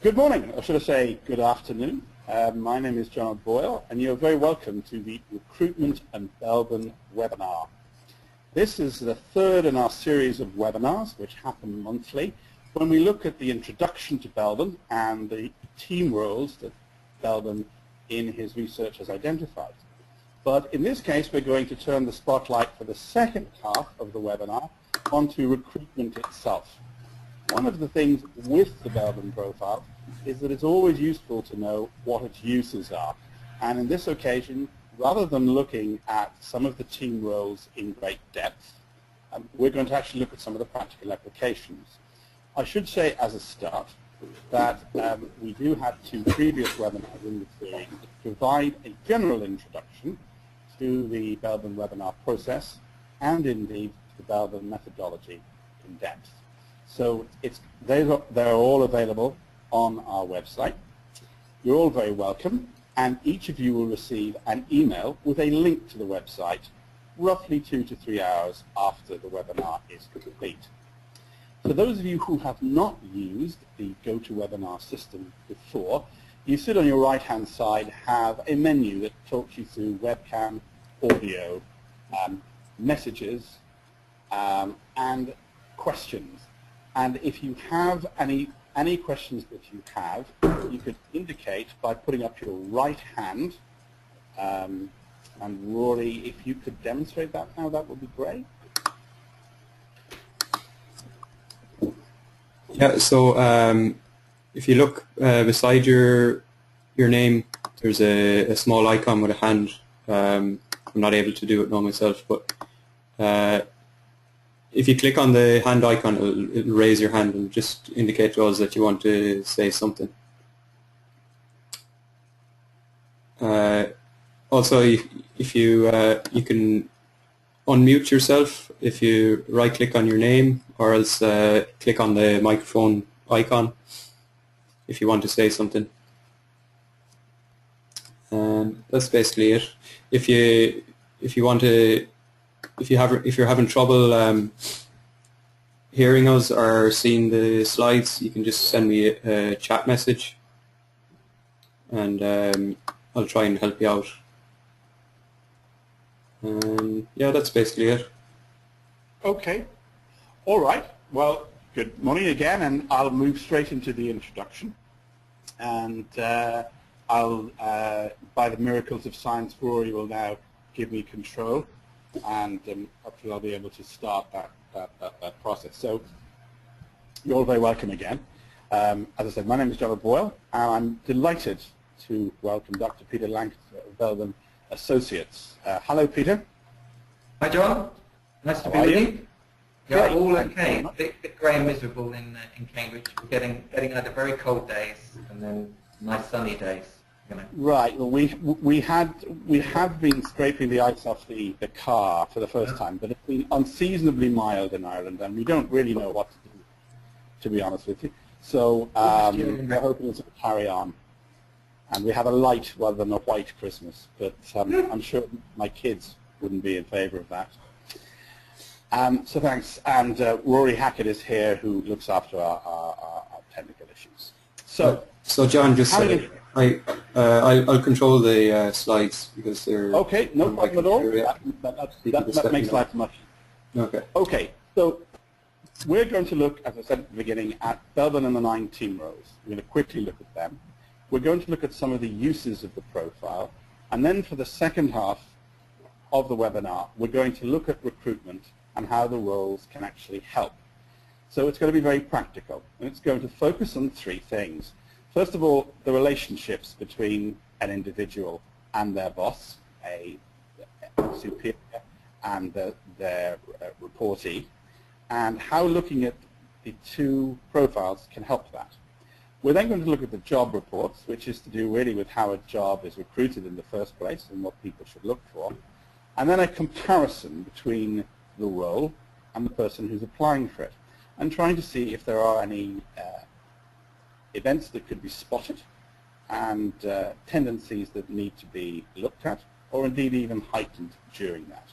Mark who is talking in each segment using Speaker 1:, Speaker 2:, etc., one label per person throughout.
Speaker 1: Good morning, or should I say good afternoon. My name is John Boyle, and you're very welcome to the Recruitment and Belbin webinar. This is the third in our series of webinars, which happen monthly, when we look at the introduction to Belbin and the team roles that Belbin in his research has identified. But in this case, we're going to turn the spotlight for the second half of the webinar onto recruitment itself. One of the things with the Belbin profile is that it's always useful to know what its uses are. And in this occasion, rather than looking at some of the team roles in great depth, we're going to actually look at some of the practical applications. I should say as a start that we do have two previous webinars in the series that provide a general introduction to the Belbin webinar process and indeed the Belbin methodology in depth. So they're all available on our website. You're all very welcome, and each of you will receive an email with a link to the website roughly 2 to 3 hours after the webinar is complete. For those of you who have not used the GoToWebinar system before, you should on your right-hand side have a menu that talks you through webcam, audio, messages, and questions. And if you have any questions that you have, you could indicate by putting up your right hand. And Rory, if you could demonstrate that now, that would be great.
Speaker 2: Yeah, so if you look beside your name, there's a small icon with a hand. I'm not able to do it now myself, but if you click on the hand icon, it'll raise your hand and just indicate to us that you want to say something. Also, if you can unmute yourself if you right-click on your name, or else click on the microphone icon if you want to say something. And that's basically it. If you're having trouble hearing us or seeing the slides, you can just send me a chat message, and I'll try and help you out. Yeah, that's basically it.
Speaker 1: Okay. All right. Well, good morning again, and I'll move straight into the introduction. And I'll, by the miracles of science, Rory will now give me control, and hopefully I'll be able to start that process. So you're all very welcome again. As I said, my name is John Boyle, and I'm delighted to welcome Dr. Peter Lancaster of Belbin Associates. Hello, Peter.
Speaker 3: Hi, John. Nice to be with you. Yeah, all okay. A bit grey and miserable in Cambridge. We're getting either very cold days and then nice sunny days. You know.
Speaker 1: Right. Well, we have been scraping the ice off the car for the first time, but it's been unseasonably mild in Ireland, and we don't really know what to do, to be honest with you. So we're hoping it'll carry on. And we have a light rather than a white Christmas, but I'm sure my kids wouldn't be in favour of that. So thanks. And Rory Hackett is here, who looks after our technical issues. So
Speaker 2: John, just I'll control the slides because they're
Speaker 1: okay. No problem at all. That makes life much.
Speaker 2: Okay.
Speaker 1: Okay. So we're going to look, as I said at the beginning, at Belbin and the 9 team roles. We're going to quickly look at them. We're going to look at some of the uses of the profile, and then for the second half of the webinar, we're going to look at recruitment and how the roles can actually help. So it's going to be very practical, and it's going to focus on 3 things. First of all, the relationships between an individual and their boss, a superior, and their reportee, and how looking at the 2 profiles can help that. We're then going to look at the job reports, which is to do really with how a job is recruited in the first place and what people should look for, and then a comparison between the role and the person who's applying for it, and trying to see if there are any events that could be spotted and tendencies that need to be looked at, or indeed even heightened during that.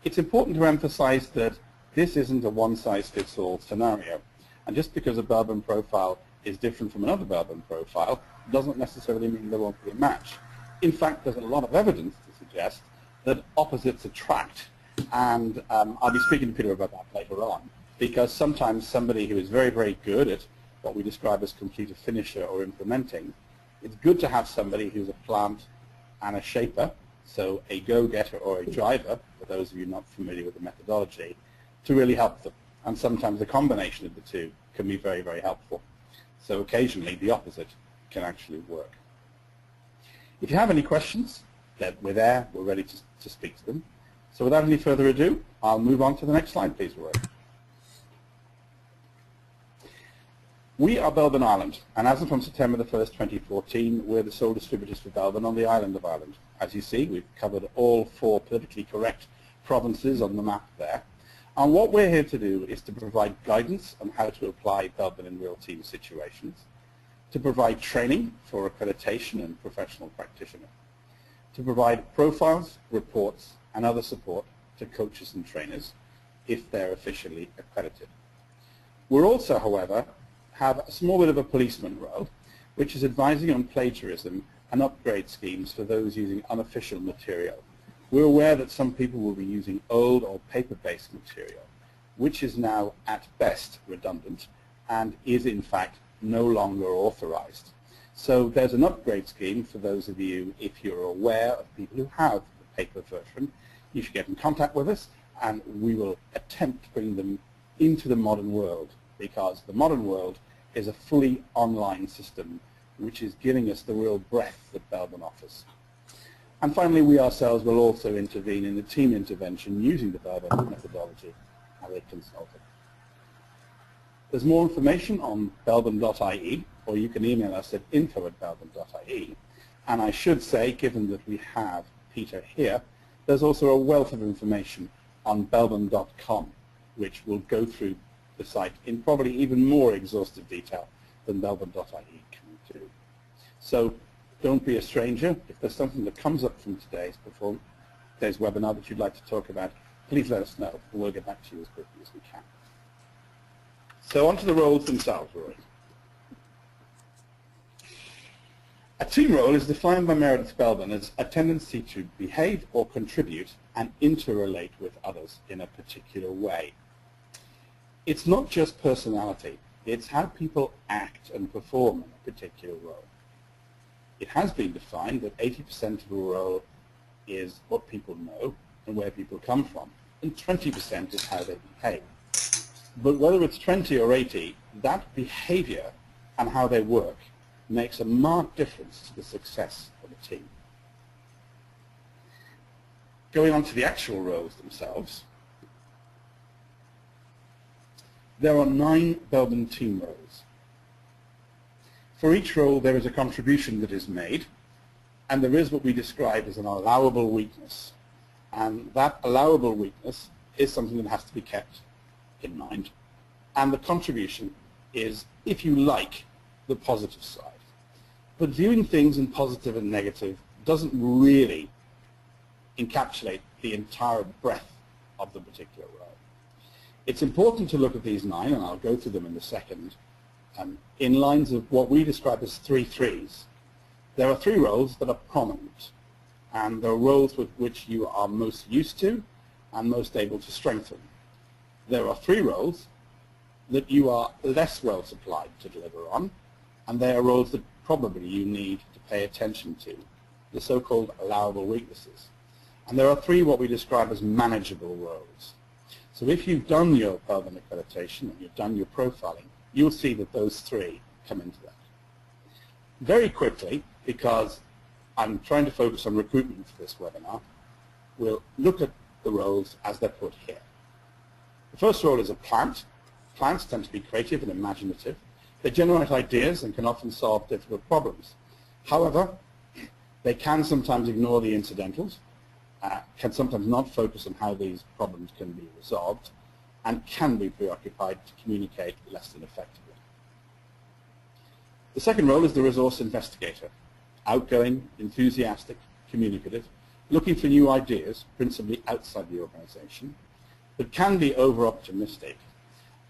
Speaker 1: It's important to emphasize that this isn't a one-size-fits-all scenario, and just because a Belbin profile is different from another Belbin profile doesn't necessarily mean there won't be a match. In fact, there's a lot of evidence to suggest that opposites attract, and I'll be speaking to Peter about that later on, because sometimes somebody who is very, very good at what we describe as completer finisher or implementing, it's good to have somebody who's a plant and a shaper, so a go-getter or a driver, for those of you not familiar with the methodology, to really help them. And sometimes a combination of the two can be very, very helpful. So occasionally the opposite can actually work. If you have any questions, we're there, we're ready to speak to them. So without any further ado, I'll move on to the next slide, please, Roy. We are Belbin Ireland, and as of from September the 1st, 2014, we're the sole distributors for Belbin on the island of Ireland. As you see, we've covered all 4 politically correct provinces on the map there. And what we're here to do is to provide guidance on how to apply Belbin in real team situations, to provide training for accreditation and professional practitioner, to provide profiles, reports, and other support to coaches and trainers if they're officially accredited. We're also, however, have a small bit of a policeman role, which is advising on plagiarism and upgrade schemes for those using unofficial material. We're aware that some people will be using old or paper-based material, which is now at best redundant and is in fact no longer authorized. So there's an upgrade scheme for those of you, if you're aware of people who have the paper version. You should get in contact with us and we will attempt to bring them into the modern world, because the modern world is a fully online system which is giving us the real breadth that Belbin offers. And finally, we ourselves will also intervene in the team intervention using the Belbin methodology as a consultant. There's more information on belbin.ie, or you can email us at info@belbin.ie. And I should say, given that we have Peter here, there's also a wealth of information on belbin.com, which will go through the site in probably even more exhaustive detail than belbin.ie can do. So don't be a stranger. If there's something that comes up from today's webinar that you'd like to talk about, please let us know and we'll get back to you as quickly as we can. So on to the roles themselves, Rory. A team role is defined by Meredith Belbin as a tendency to behave or contribute and interrelate with others in a particular way. It's not just personality, it's how people act and perform in a particular role. It has been defined that 80% of a role is what people know and where people come from, and 20% is how they behave. But whether it's 20 or 80, that behavior and how they work makes a marked difference to the success of a team. Going on to the actual roles themselves, there are 9 Belbin team roles. For each role there is a contribution that is made, and there is what we describe as an allowable weakness. And that allowable weakness is something that has to be kept in mind. And the contribution is, if you like, the positive side. But viewing things in positive and negative doesn't really encapsulate the entire breadth of the particular role. It's important to look at these 9, and I'll go through them in a second, in lines of what we describe as 3 threes. There are 3 roles that are prominent, and there are roles with which you are most used to and most able to strengthen. There are 3 roles that you are less well supplied to deliver on, and they are roles that probably you need to pay attention to, the so-called allowable weaknesses. And there are 3 what we describe as manageable roles. So if you've done your Belbin accreditation and you've done your profiling, you'll see that those 3 come into that. Very quickly, because I'm trying to focus on recruitment for this webinar, we'll look at the roles as they're put here. The first role is a plant. Plants tend to be creative and imaginative. They generate ideas and can often solve difficult problems. However, they can sometimes ignore the incidentals, can sometimes not focus on how these problems can be resolved, and can be preoccupied to communicate less than effectively. The second role is the resource investigator. Outgoing, enthusiastic, communicative, looking for new ideas, principally outside the organization, but can be over-optimistic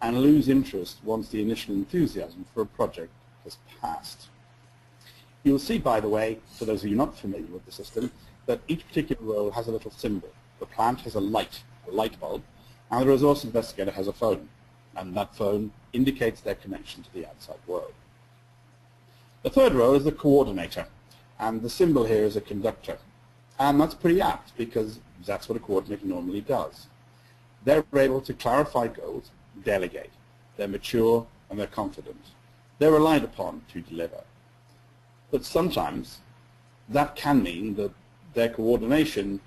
Speaker 1: and lose interest once the initial enthusiasm for a project has passed. You'll see, by the way, for those of you not familiar with the system, that each particular role has a little symbol. The plant has a light bulb, and the resource investigator has a phone, and that phone indicates their connection to the outside world. The third role is the coordinator, and the symbol here is a conductor. And that's pretty apt, because that's what a coordinator normally does. They're able to clarify goals, delegate. They're mature and they're confident. They're relied upon to deliver. But sometimes that can mean that their coordination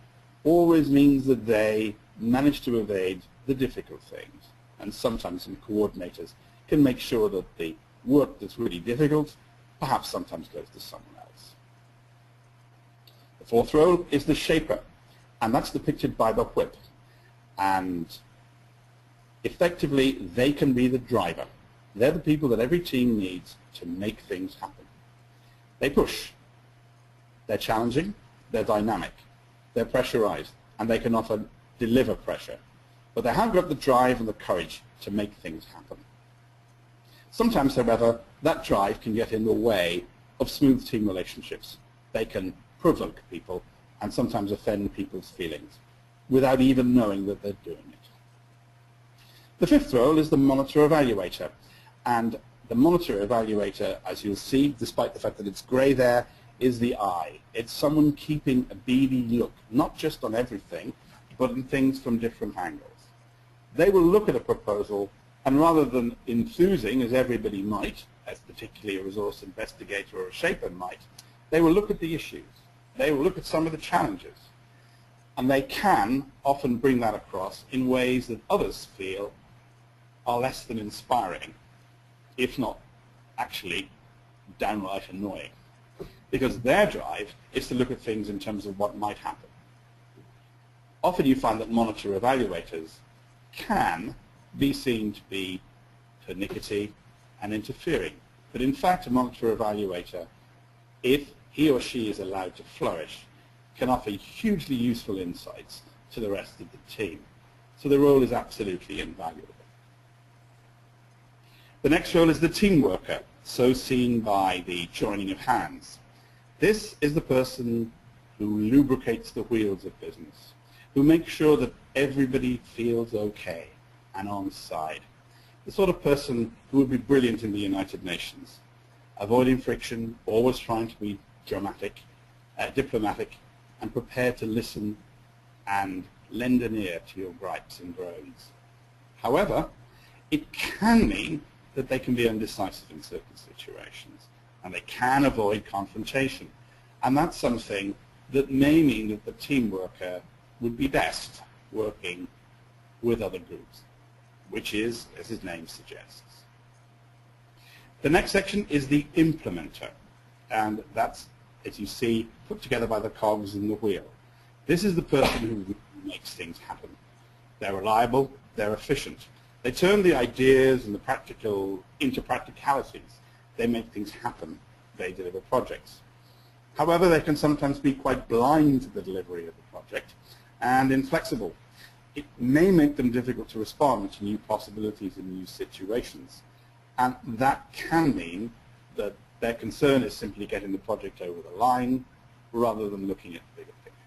Speaker 1: always means that they manage to evade the difficult things. And sometimes some coordinators can make sure that the work that's really difficult perhaps sometimes goes to someone else. The fourth role is the shaper, and that's depicted by the whip. And effectively, they can be the driver. They're the people that every team needs to make things happen. They push. They're challenging. They're dynamic. They're pressurized, and they can often deliver pressure. But they have got the drive and the courage to make things happen. Sometimes, however, that drive can get in the way of smooth team relationships. They can provoke people and sometimes offend people's feelings without even knowing that they're doing it. The fifth role is the monitor-evaluator. And the monitor-evaluator, as you'll see, despite the fact that it's grey there, is the eye. It's someone keeping a beady look, not just on everything, but on things from different angles. They will look at a proposal, and rather than enthusing, as everybody might, as particularly a resource investigator or a shaper might, they will look at the issues. They will look at some of the challenges. And they can often bring that across in ways that others feel are less than inspiring, if not actually downright annoying. Because their drive is to look at things in terms of what might happen. Often you find that monitor evaluators can be seen to be pernickety and interfering. But in fact, a monitor evaluator, if he or she is allowed to flourish, can offer hugely useful insights to the rest of the team. So the role is absolutely invaluable. The next role is the team worker, so seen by the joining of hands. This is the person who lubricates the wheels of business, who makes sure that everybody feels okay and on side. The sort of person who would be brilliant in the United Nations, avoiding friction, always trying to be diplomatic, and prepared to listen and lend an ear to your gripes and groans. However, it can mean that they can be undecisive in certain situations, and they can avoid confrontation. And that's something that may mean that the team worker would be best working with other groups, which is, as his name suggests. The next section is the implementer, and that's, as you see, put together by the cogs in the wheel. This is the person who makes things happen. They're reliable, they're efficient. They turn the ideas and the practical into practicalities. They make things happen. They deliver projects. However, they can sometimes be quite blind to the delivery of the project and inflexible. It may make them difficult to respond to new possibilities and new situations. And that can mean that their concern is simply getting the project over the line rather than looking at the bigger picture.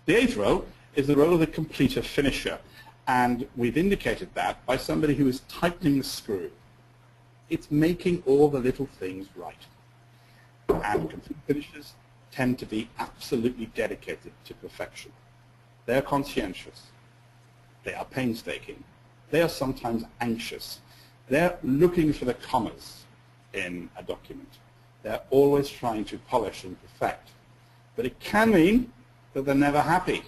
Speaker 1: The eighth role is the role of the completer finisher. And we've indicated that by somebody who is tightening the screw. It's making all the little things right. And complete finishers tend to be absolutely dedicated to perfection. They're conscientious. They are painstaking. They are sometimes anxious. They're looking for the commas in a document. They're always trying to polish and perfect. But it can mean that they're never happy.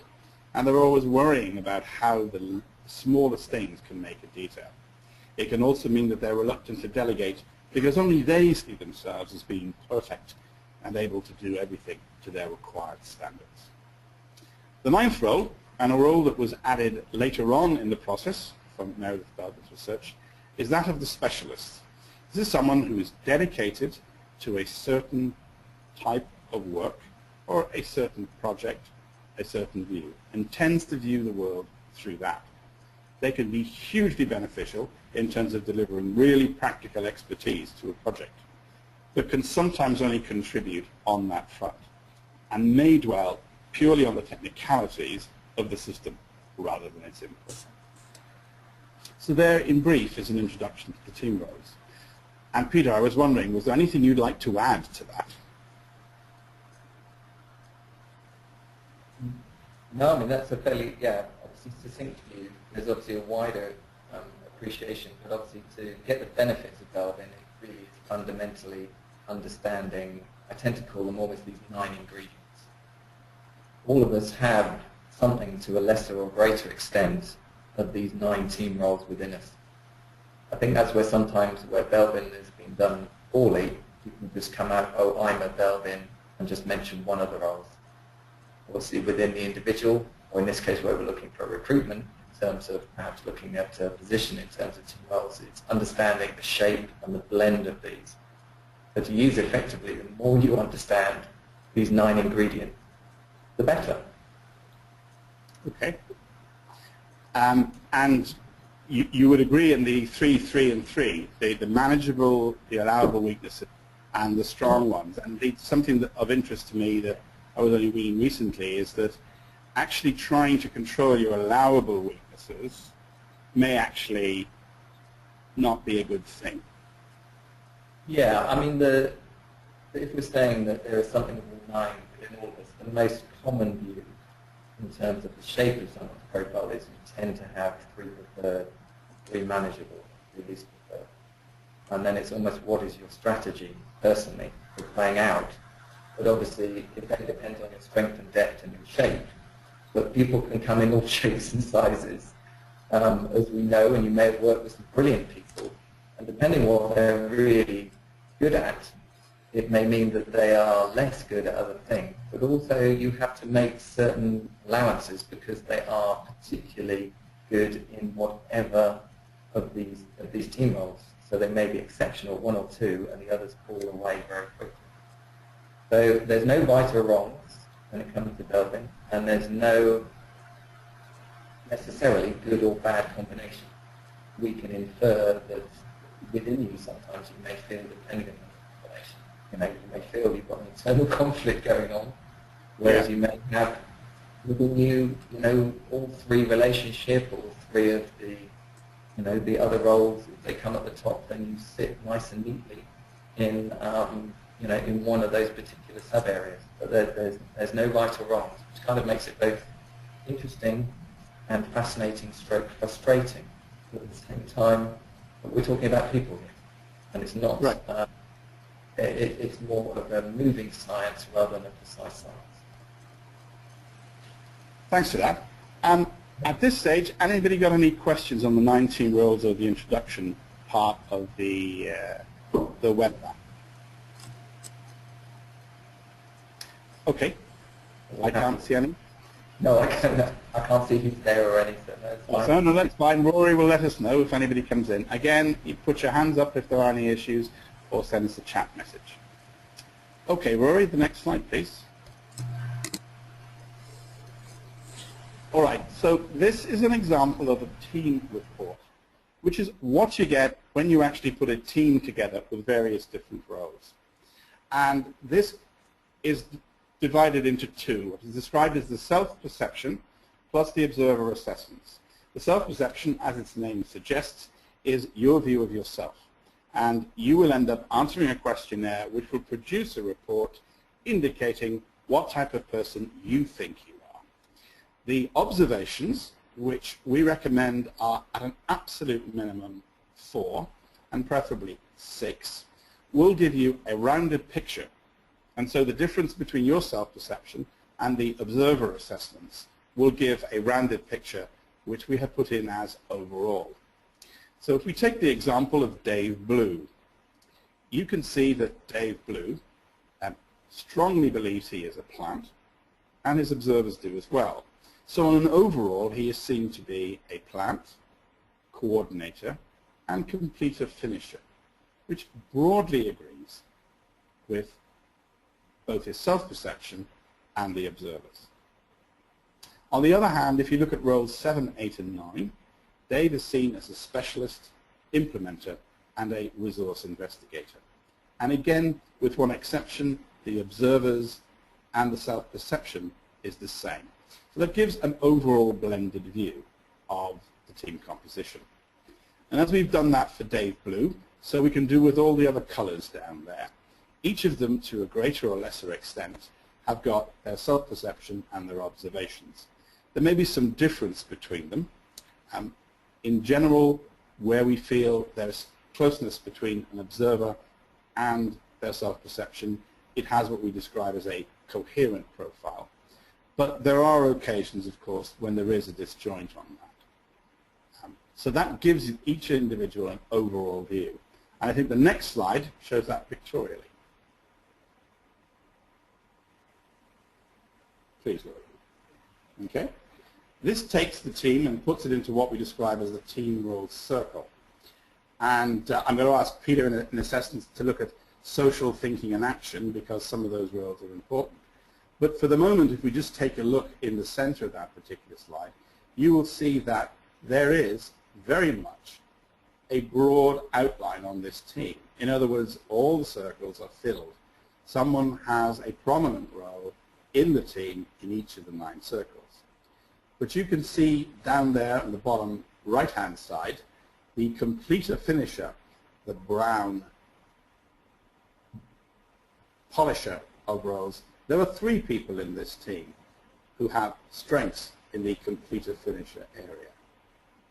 Speaker 1: And they're always worrying about how the smallest things can make a detail. It can also mean that they're reluctant to delegate because only they see themselves as being perfect and able to do everything to their required standards. The ninth role, and a role that was added later on in the process from Meredith Belbin's research, is that of the specialist. This is someone who is dedicated to a certain type of work or a certain project, a certain view, and tends to view the world through that. they can be hugely beneficial in terms of delivering really practical expertise to a project, but can sometimes only contribute on that front and may dwell purely on the technicalities of the system rather than its input. So there, in brief, is an introduction to the team roles. And Peter, I was wondering, was there anything you'd like to add to that?
Speaker 3: No, I mean, that's a fairly, obviously succinct view. There's obviously a wider appreciation, but obviously to get the benefits of Belbin, it really is fundamentally understanding, I tend to call them almost these 9 ingredients. All of us have something to a lesser or greater extent of these 9 team roles within us. I think that's where sometimes where Belbin has been done poorly, you can just come out, oh, I'm a Belbin, and just mention one of the roles. Obviously within the individual, or in this case where we're looking for recruitment, in terms of perhaps looking at a position in terms of team roles, it's understanding the shape and the blend of these. So to use effectively, the more you understand these 9 ingredients, the better.
Speaker 1: Okay. And you would agree in the 3, 3, and 3, the manageable, the allowable weaknesses, and the strong ones. And something of interest to me that I was only reading recently is that actually trying to control your allowable weaknesses may actually not be a good thing.
Speaker 3: Yeah, I mean, if we're saying that there is something within 9 within all of us, the most common view in terms of the shape of someone's profile is you tend to have 3 preferred, 3 manageable, 3 least preferred. And then it's almost what is your strategy personally for playing out. But obviously it then depends on your strength and depth and your shape. But people can come in all shapes and sizes, as we know, and you may have worked with some brilliant people. And depending on what they're really good at, it may mean that they are less good at other things. But also you have to make certain allowances because they are particularly good in whatever of these team roles. So they may be exceptional, 1 or 2, and the others fall away very quickly. So there's no right or wrongs when it comes to Belbin, and there's no necessarily good or bad combination. We can infer that within you sometimes you may feel dependent on the combination. You may feel you've got an internal conflict going on, whereas you may have within you, all 3 relationship, all 3 of the other roles. If they come at the top, then you sit nice and neatly in in one of those particular sub areas. But there's no right or wrong, which kind of makes it both interesting and fascinating stroke frustrating. But at the same time, we're talking about people here, and it's not.
Speaker 1: Right.
Speaker 3: It's more of a moving science rather than a precise science.
Speaker 1: Thanks for that. At this stage, anybody got any questions on the 19 roles or the introduction part of the webinar? Okay. I can't see any.
Speaker 3: No, I can't see who's there or anything.
Speaker 1: No, that's fine. Rory will let us know if anybody comes in. Again, you put your hands up if there are any issues, or send us a chat message. Okay, Rory, the next slide, please. All right, so this is an example of a team report, which is what you get when you actually put a team together with various different roles. And this is divided into 2. What is described as the self-perception plus the observer assessments. The self-perception, as its name suggests, is your view of yourself. And you will end up answering a questionnaire which will produce a report indicating what type of person you think you are. The observations, which we recommend are at an absolute minimum 4, and preferably 6, will give you a rounded picture. And so the difference between your self-perception and the observer assessments will give a rounded picture, which we have put in as overall. So if we take the example of Dave Blue, you can see that Dave Blue strongly believes he is a plant, and his observers do as well. So on an overall, he is seen to be a plant, coordinator, and completer finisher, which broadly agrees with both his self-perception and the observers. On the other hand, if you look at roles 7, 8, and 9, Dave is seen as a specialist, implementer, and a resource investigator. And again, with one exception, the observers and the self-perception is the same. So that gives an overall blended view of the team composition. And as we've done that for Dave Blue, so we can do with all the other colors down there. Each of them, to a greater or lesser extent, have got their self-perception and their observations. There may be some difference between them. In general, where we feel there's closeness between an observer and their self-perception, it has what we describe as a coherent profile. But there are occasions, of course, when there is a disjoint on that. So that gives each individual an overall view. And I think the next slide shows that pictorially. Please look. Okay. This takes the team and puts it into what we describe as the team roles circle. And I'm going to ask Peter in a second to look at social thinking and action, because some of those roles are important. But for the moment, if we just take a look in the center of that particular slide, you will see that there is very much a broad outline on this team. In other words, all the circles are filled. Someone has a prominent role in the team in each of the 9 circles. But you can see down there on the bottom right-hand side, the completer finisher, the brown polisher of roles. There are 3 people in this team who have strengths in the completer finisher area.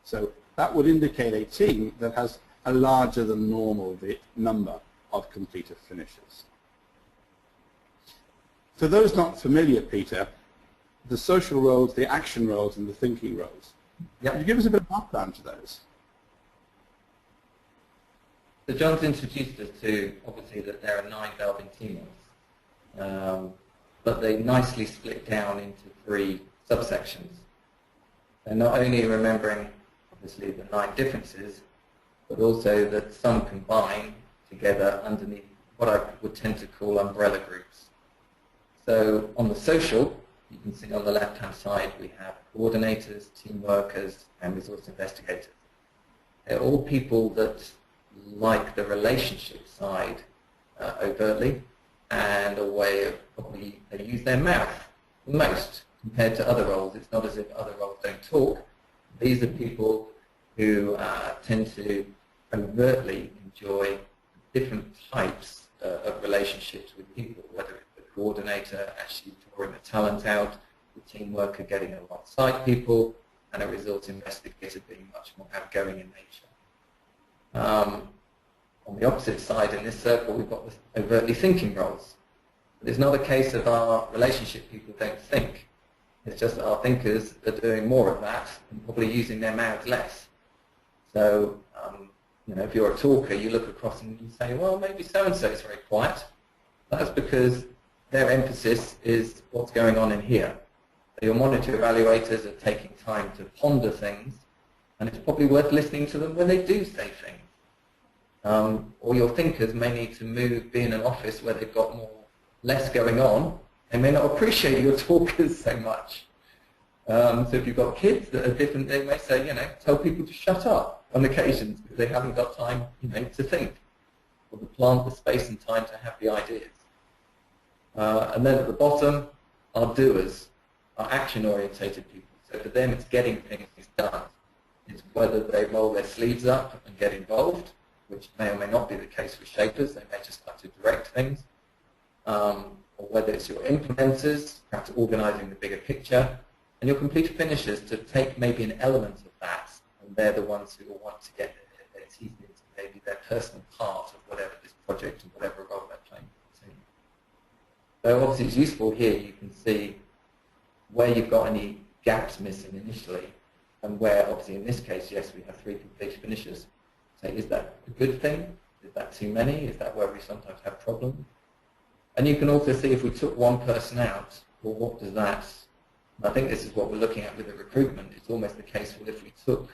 Speaker 1: So that would indicate a team that has a larger than normal number of completer finishers. For those not familiar, Peter, the social roles, the action roles, and the thinking roles.
Speaker 3: Yep.
Speaker 1: Could you give us a bit of background to those?
Speaker 3: So John's introduced us to, obviously, that there are 9 Belbin Team roles, but they nicely split down into 3 subsections. And not only remembering, obviously, the 9 differences, but also that some combine together underneath what I would tend to call umbrella groups. So on the social, you can see on the left-hand side we have coordinators, team workers, and resource investigators. They're all people that like the relationship side overtly, and a way of probably they use their mouth the most compared to other roles. It's not as if other roles don't talk. These are people who tend to overtly enjoy different types of relationships with people, whether it's the coordinator actually drawing the talent out, the team worker getting alongside people, and a resource investigator being much more outgoing in nature. On the opposite side in this circle, we've got the overtly thinking roles. But it's not a case of our relationship people don't think. It's just that our thinkers are doing more of that and probably using their mouths less. So, if you're a talker, you look across and you say, well, maybe so-and-so is very quiet. That's because their emphasis is what's going on in here. So your monitor evaluators are taking time to ponder things, and it's probably worth listening to them when they do say things. Or your thinkers may need to be in an office where they've got less going on. They may not appreciate your talkers so much. So if you've got kids that are different, they may say, tell people to shut up on occasions because they haven't got time, to think, or to plant the space and time to have the ideas. And then at the bottom are doers, are action-orientated people. So for them, it's getting things done. It's whether they roll their sleeves up and get involved, which may or may not be the case with shapers. They may just have to direct things. Or whether it's your implementers, perhaps organizing the bigger picture, and your completer finishers to take maybe an element of that, and they're the ones who will want to get their teeth into maybe their personal part of whatever this project and whatever role they're playing. So obviously it's useful here, you can see where you've got any gaps missing initially, and where obviously in this case, yes, we have 3 completer finishers. So is that a good thing? Is that too many? Is that where we sometimes have problems? And you can also see if we took one person out, well, what does that, I think this is what we're looking at with the recruitment, it's almost the case, well, if we took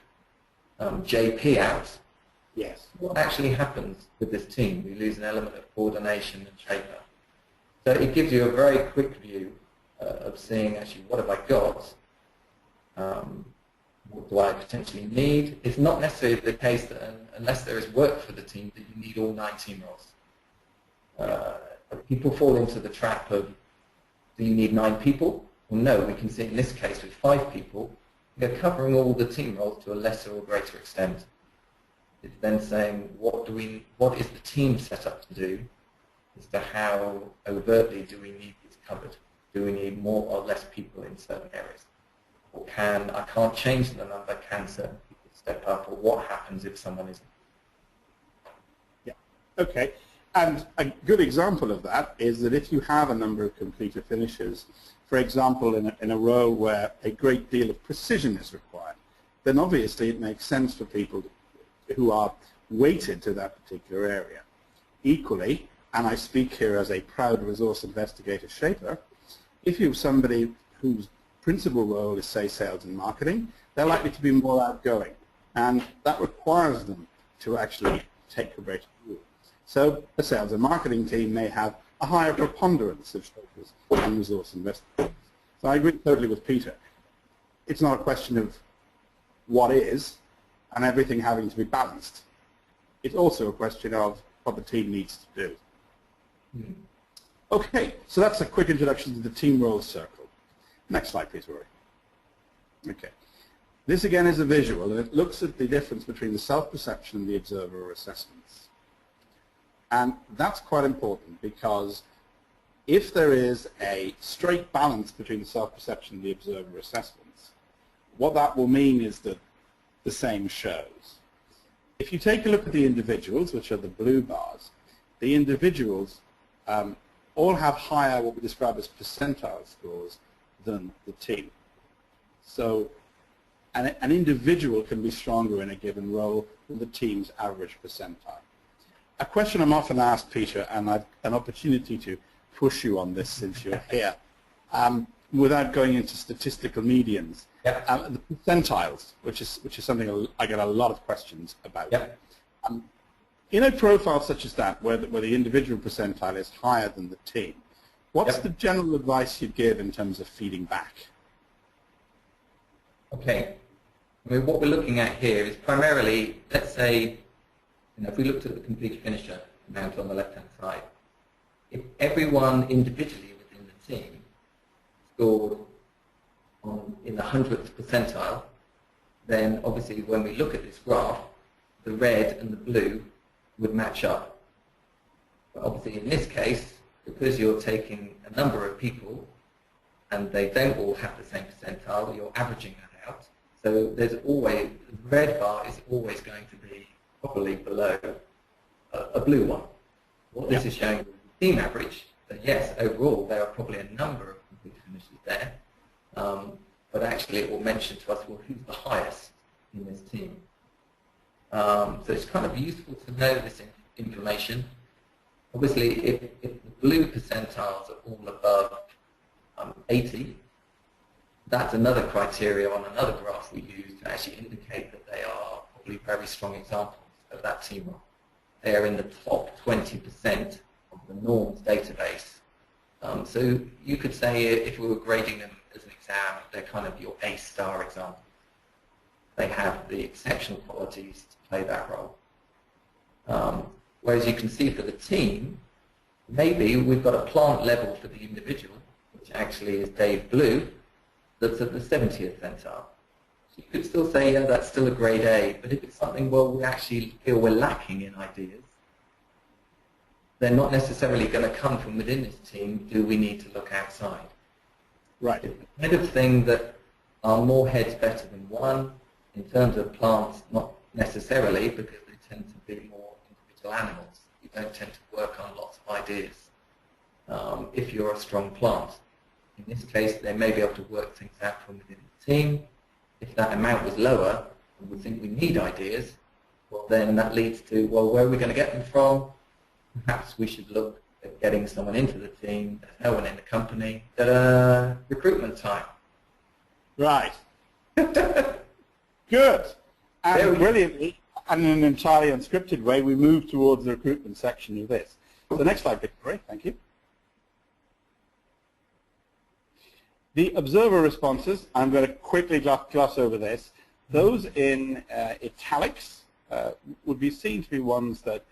Speaker 3: JP out,
Speaker 1: yes,
Speaker 3: what actually happens with this team? We lose an element of coordination and shaper. So it gives you a very quick view of seeing actually what have I got what do I potentially need? It's not necessarily the case that unless there is work for the team that you need all 9 team roles. People fall into the trap of, do you need 9 people? Well, no, we can see in this case with 5 people, we're covering all the team roles to a lesser or greater extent. It's then saying, what is the team set up to do, as to how overtly do we need these covered? Do we need more or less people in certain areas? Or I can't change the number, can certain people step up, or what happens if someone isn't?
Speaker 1: Yeah, okay. And a good example of that is that if you have a number of completer finishers, for example, in a role where a great deal of precision is required, then obviously it makes sense for people who are weighted to that particular area. Equally, and I speak here as a proud resource investigator shaper, if you have somebody whose principal role is, say, sales and marketing, they're likely to be more outgoing, and that requires them to actually take a greater role. So a sales and marketing team may have a higher preponderance of shapers and resource investigators. So I agree totally with Peter. It's not a question of what is and everything having to be balanced. It's also a question of what the team needs to do. Okay, so that's a quick introduction to the team roles circle. Next slide, please, Rory. Okay. This again is a visual, and it looks at the difference between the self-perception and the observer assessments. And that's quite important because if there is a straight balance between the self-perception and the observer assessments, what that will mean is that the same shows. If you take a look at the individuals, which are the blue bars, the individuals all have higher, what we describe as percentile scores than the team. So an individual can be stronger in a given role than the team's average percentile. A question I'm often asked, Peter, and I've an opportunity to push you on this since you're here, without going into statistical medians, the percentiles, which is something I get a lot of questions about. In a profile such as that, where the individual percentile is higher than the team, what's the general advice you'd give in terms of feeding back?
Speaker 3: Okay. I mean, what we're looking at here is primarily, let's say, if we looked at the complete finisher amount on the left-hand side, if everyone individually within the team scored in the 100th percentile, then obviously when we look at this graph, the red and the blue would match up. But obviously in this case, because you're taking a number of people and they don't all have the same percentile, you're averaging that out. So there's always, the red bar is always going to be probably below a blue one. What this is showing is the team average, that yes, overall there are probably a number of complete finishes there, but actually it will mention to us, well, who's the highest in this team. So it's kind of useful to know this information. Obviously, if the blue percentiles are all above 80, that's another criteria on another graph we use to actually indicate that they are probably very strong examples of that team role. They are in the top 20% of the norms database. So you could say if we were grading them as an exam, they're kind of your A-star example. They have the exceptional qualities to play that role. Whereas you can see for the team, maybe we've got a plant level for the individual, which actually is Dave Blue, that's at the 70th percentile. So you could still say, yeah, that's still a grade A, but if it's something where we actually feel we're lacking in ideas, they're not necessarily going to come from within this team. Do we need to look outside?
Speaker 1: Right.
Speaker 3: It's the kind of thing that are more heads better than one. In terms of plants, not necessarily, because they tend to be more individual animals. You don't tend to work on lots of ideas if you're a strong plant. In this case, they may be able to work things out from within the team. If that amount was lower, and we think we need ideas, well, then that leads to, well, where are we going to get them from? Perhaps we should look at getting someone into the team. There's no one in the company. Recruitment time.
Speaker 1: Right. Good. And brilliantly, and in an entirely unscripted way, we move towards the recruitment section of this. So next slide, Victoria. Thank you. The observer responses, I'm going to quickly gloss over this. Those in italics would be seen to be ones that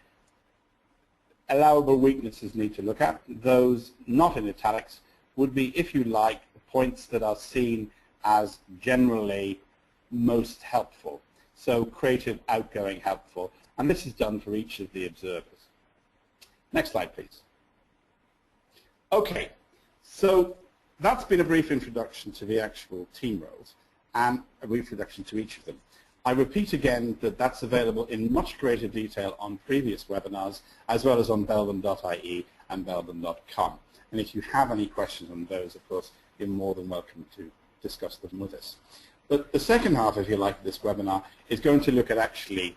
Speaker 1: allowable weaknesses need to look at. Those not in italics would be, if you like, the points that are seen as generally most helpful. So creative, outgoing, helpful. And this is done for each of the observers. Next slide, please. Okay, so that's been a brief introduction to the actual team roles and a brief introduction to each of them. I repeat again that that's available in much greater detail on previous webinars, as well as on belbin.ie and belbin.com. And if you have any questions on those, of course, you're more than welcome to discuss them with us. But the second half, if you like, of this webinar is going to look at actually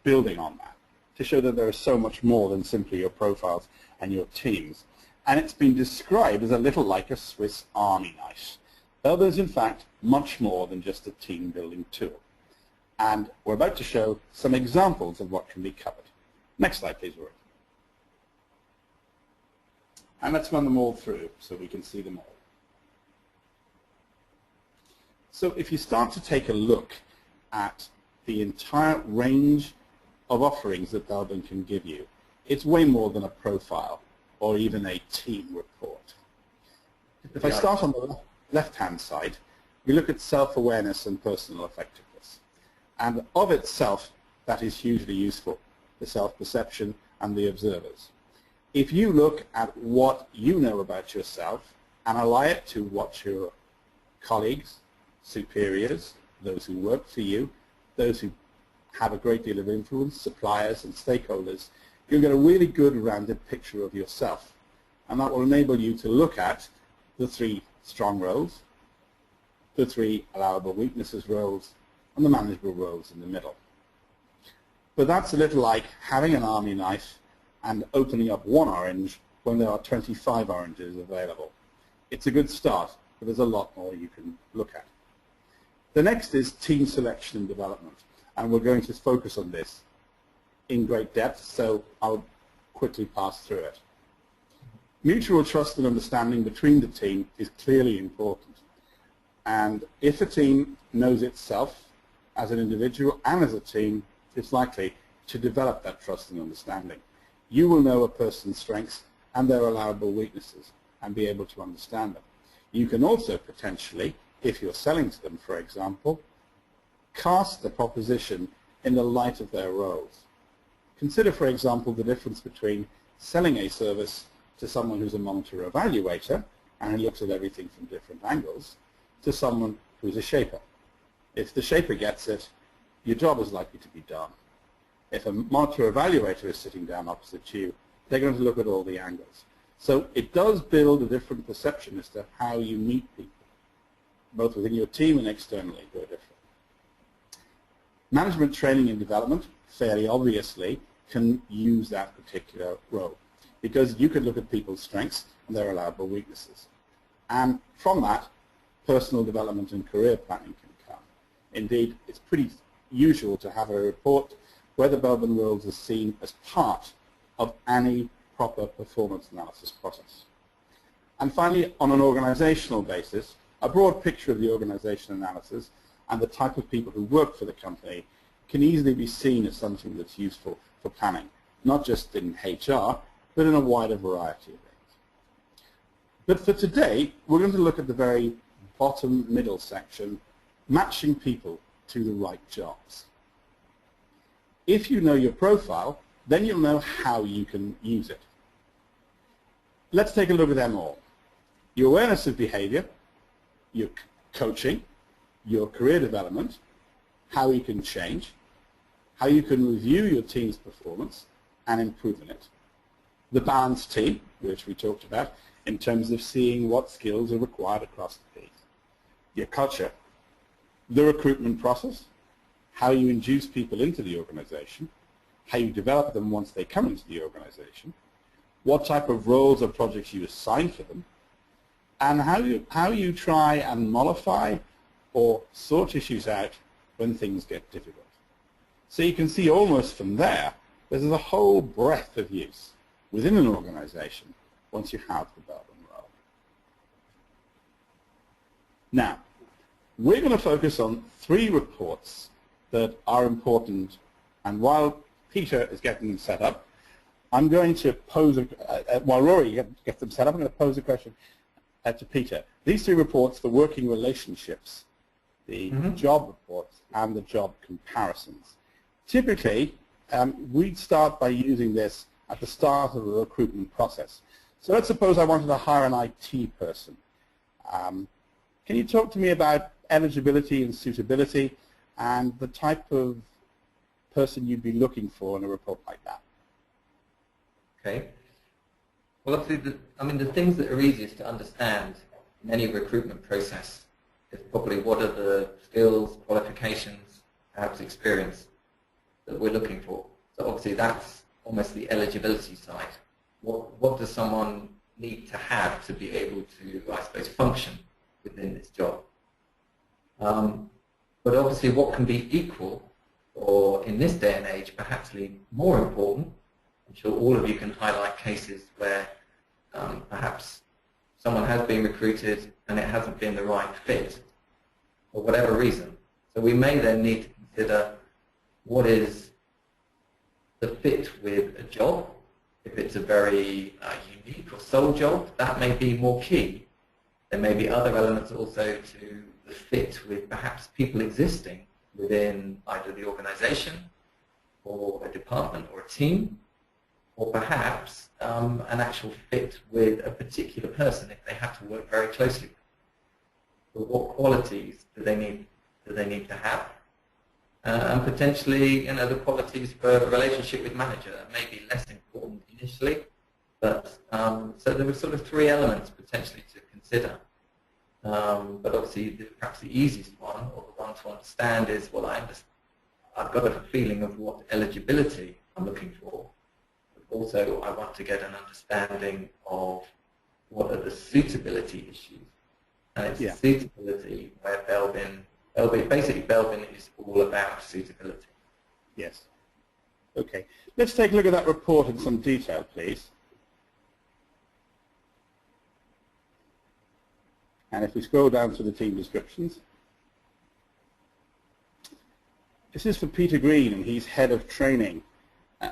Speaker 1: building on that, to show that there is so much more than simply your profiles and your teams. And it's been described as a little like a Swiss Army knife. Belbin is, in fact, much more than just a team building tool. And we're about to show some examples of what can be covered. Next slide, please, Rory. And let's run them all through so we can see them all. So if you start to take a look at the entire range of offerings that Belbin can give you, it's way more than a profile or even a team report. If I start on the left-hand side, we look at self-awareness and personal effectiveness. And of itself, that is hugely useful, the self-perception and the observers. If you look at what you know about yourself and ally it to what your colleagues, superiors, those who work for you, those who have a great deal of influence, suppliers and stakeholders, you'll get a really good rounded picture of yourself. And that will enable you to look at the 3 strong roles, the 3 allowable weaknesses roles, and the manageable roles in the middle. But that's a little like having an army knife and opening up 1 orange when there are 25 oranges available. It's a good start, but there's a lot more you can look at. The next is team selection and development, and we're going to focus on this in great depth, so I'll quickly pass through it. Mutual trust and understanding between the team is clearly important. And if a team knows itself as an individual and as a team, it's likely to develop that trust and understanding. You will know a person's strengths and their allowable weaknesses and be able to understand them. You can also potentially, if you're selling to them, for example, cast the proposition in the light of their roles. Consider, for example, the difference between selling a service to someone who's a monitor evaluator and who looks at everything from different angles to someone who's a shaper. If the shaper gets it, your job is likely to be done. If a monitor evaluator is sitting down opposite you, they're going to look at all the angles. So it does build a different perception as to how you meet people, both within your team and externally. They're different. Management training and development, fairly obviously, can use that particular role because you can look at people's strengths and their allowable weaknesses. And from that, personal development and career planning can come. Indeed, it's pretty usual to have a report where the Belbin roles are seen as part of any proper performance analysis process. And finally, on an organizational basis, a broad picture of the organization analysis and the type of people who work for the company can easily be seen as something that's useful for planning, not just in HR, but in a wider variety of things. But for today, we're going to look at the very bottom middle section, matching people to the right jobs. If you know your profile, then you'll know how you can use it. Let's take a look at them all. Your awareness of behavior, your coaching, your career development, how you can change, how you can review your team's performance and improve in it. The balanced team, which we talked about, in terms of seeing what skills are required across the piece. Your culture, the recruitment process, how you induce people into the organization, how you develop them once they come into the organization, what type of roles or projects you assign for them, and how you try and mollify or sort issues out when things get difficult. So you can see almost from there, there's a whole breadth of use within an organization once you have the Belbin role. Now, we're going to focus on 3 reports that are important, and while Peter is getting them set up, I'm going to pose, while Rory gets them set up, I'm going to pose a question to Peter. These 3 reports, the working relationships, the job reports, and the job comparisons. Typically, we'd start by using this at the start of the recruitment process. So let's suppose I wanted to hire an IT person. Can you talk to me about eligibility and suitability and the type of person you'd be looking for in a report like that?
Speaker 3: Okay. Well, obviously, the things that are easiest to understand in any recruitment process is probably what are the skills, qualifications, perhaps experience that we're looking for. So obviously that's almost the eligibility side. What does someone need to have to be able to, I suppose, function within this job? But obviously what can be equal, or in this day and age perhaps more important, I'm sure all of you can highlight cases where perhaps someone has been recruited and it hasn't been the right fit for whatever reason. So we may then need to consider what is the fit with a job. If it's a very unique or sole job, that may be more key. There may be other elements also to the fit with perhaps people existing within either the organization or a department or a team, or perhaps an actual fit with a particular person if they have to work very closely. But what qualities do they need to have? And potentially, the qualities for a relationship with manager may be less important initially, but so there were sort of 3 elements potentially to consider. But obviously, perhaps the easiest one, or the one to understand, is, well, I've got a feeling of what eligibility I'm looking for. But also, I want to get an understanding of what are the suitability issues. And it's suitability where Belbin is all about suitability.
Speaker 1: Yes. Okay. Let's take a look at that report in some detail, please. And if we scroll down to the team descriptions, this is for Peter Green, and he's head of training.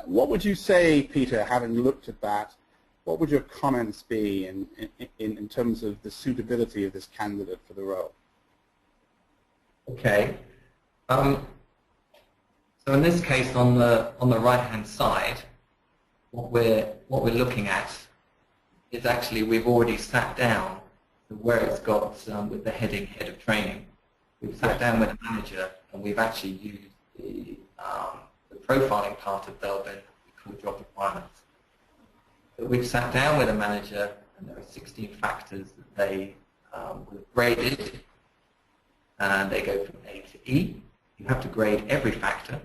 Speaker 1: What would you say, Peter, having looked at that, what would your comments be in terms of the suitability of this candidate for the role?
Speaker 3: Okay. So in this case, on the right-hand side, what we're looking at is actually we've already sat down where it's got with the heading head of training. We've sat down with a manager and we've actually used the profiling part of Belbin called job requirements. But we've sat down with a manager and there are 16 factors that they were graded, and they go from A to E. You have to grade every factor,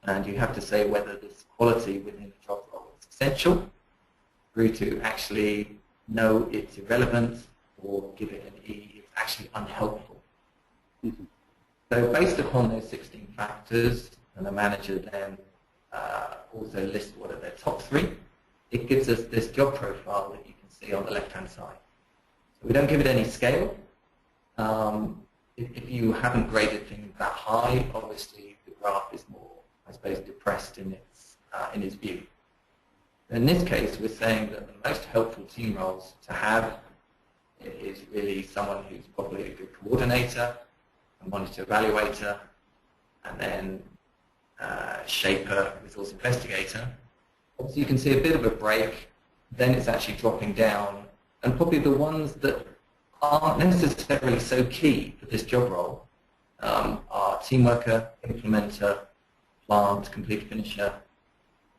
Speaker 3: and you have to say whether this quality within the job role is essential, through to actually know it's irrelevant, or give it an E, it's actually unhelpful.
Speaker 1: Mm-hmm.
Speaker 3: So based upon those 16 factors, and the manager then also lists what are their top 3, it gives us this job profile that you can see on the left-hand side. So we don't give it any scale. If you haven't graded things that high, obviously the graph is more, I suppose, depressed in its view. In this case, we're saying that the most helpful team roles to have is really someone who's probably a good coordinator, a monitor evaluator, and then shaper, resource investigator. Obviously, you can see a bit of a break. Then it's actually dropping down, and probably the ones that aren't necessarily so key for this job role are team worker, implementer, plant, complete finisher,